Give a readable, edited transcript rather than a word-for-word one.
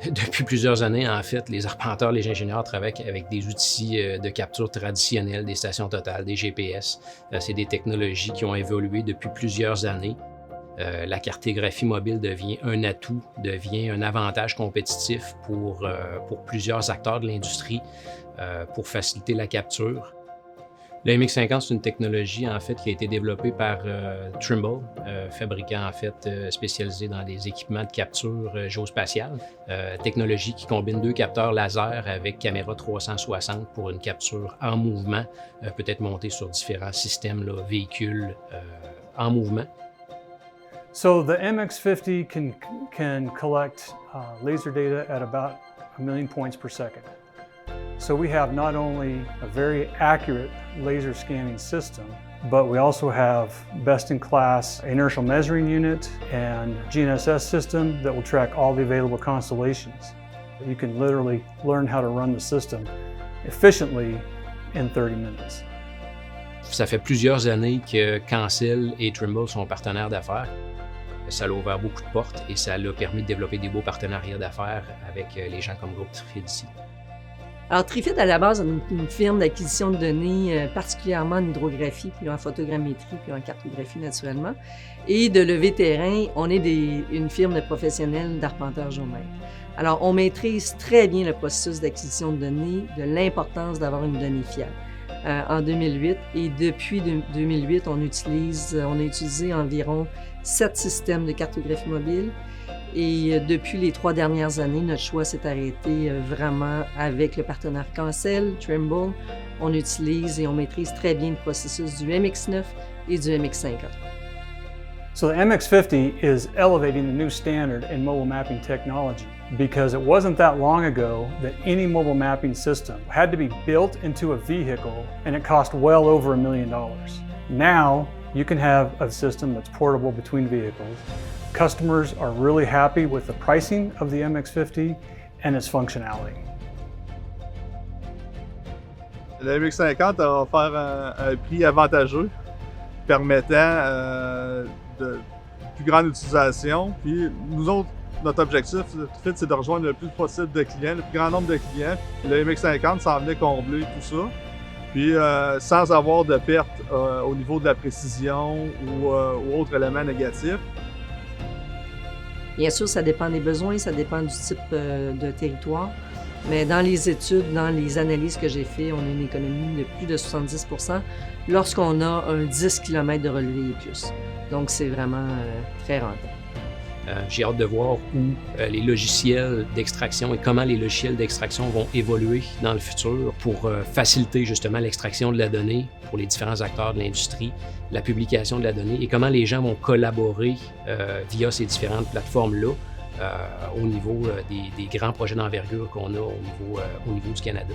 Depuis plusieurs années, en fait, les arpenteurs, les ingénieurs travaillent avec des outils de capture traditionnels, des stations totales, des GPS. C'est des technologies qui ont évolué depuis plusieurs années. La cartographie mobile devient un atout, devient un avantage compétitif pour plusieurs acteurs de l'industrie pour faciliter la capture. Le MX50, c'est une technologie en fait qui a été développée par Trimble, fabricant en fait spécialisé dans les équipements de capture géospatiale. Technologie qui combine 2 capteurs laser avec caméra 360 pour une capture en mouvement, peut-être montée sur différents systèmes, là, véhicules en mouvement. So the MX50 can collect laser data at about 1 million points per second. So we have not only a very accurate laser scanning system, but we also have best-in-class inertial measuring unit and GNSS system that will track all the available constellations. You can literally learn how to run the system efficiently in 30 minutes. Ça fait plusieurs années que Cancel et Trimble sont partenaires d'affaires. Ça a ouvert beaucoup de portes et ça a permis de développer des beaux partenariats d'affaires avec les gens comme Groupe Trifid ici. Alors, Trifid, à la base, est une firme d'acquisition de données, particulièrement en hydrographie, puis en photogrammétrie, puis en cartographie, naturellement. Et de lever terrain, on est une firme de professionnels d'arpenteurs géomètres. Alors, on maîtrise très bien le processus d'acquisition de données, de l'importance d'avoir une donnée fiable. En 2008, et depuis 2008, on a utilisé environ 7 systèmes de cartographie mobile. Et depuis les 3 dernières années, notre choix s'est arrêté vraiment avec le partenaire Cancel, Trimble. On utilise et on maîtrise très bien le processus du MX9 et du MX50. So the MX50 is elevating the new standard in mobile mapping technology because it wasn't that long ago that any mobile mapping system had to be built into a vehicle and it cost well over $1 million. Now, you can have a system that's portable between vehicles. Customers are really happy with the pricing of the MX50 and its functionality. Le MX50 a offert un prix avantageux permettant de plus grande utilisation. Puis nous autres, notre objectif, c'est de rejoindre le plus possible de clients, le plus grand nombre de clients. Le MX50 s'en venait combler tout ça. Puis sans avoir de perte au niveau de la précision ou autres éléments négatifs. Bien sûr, ça dépend des besoins, ça dépend du type de territoire. Mais dans les études, dans les analyses que j'ai faites, on a une économie de plus de 70 % lorsqu'on a un 10 km de relevé et plus. Donc, c'est vraiment très rentable. J'ai hâte de voir où les logiciels d'extraction et comment les logiciels d'extraction vont évoluer dans le futur pour faciliter justement l'extraction de la donnée pour les différents acteurs de l'industrie, la publication de la donnée et comment les gens vont collaborer via ces différentes plateformes-là au niveau des grands projets d'envergure qu'on a au niveau du Canada.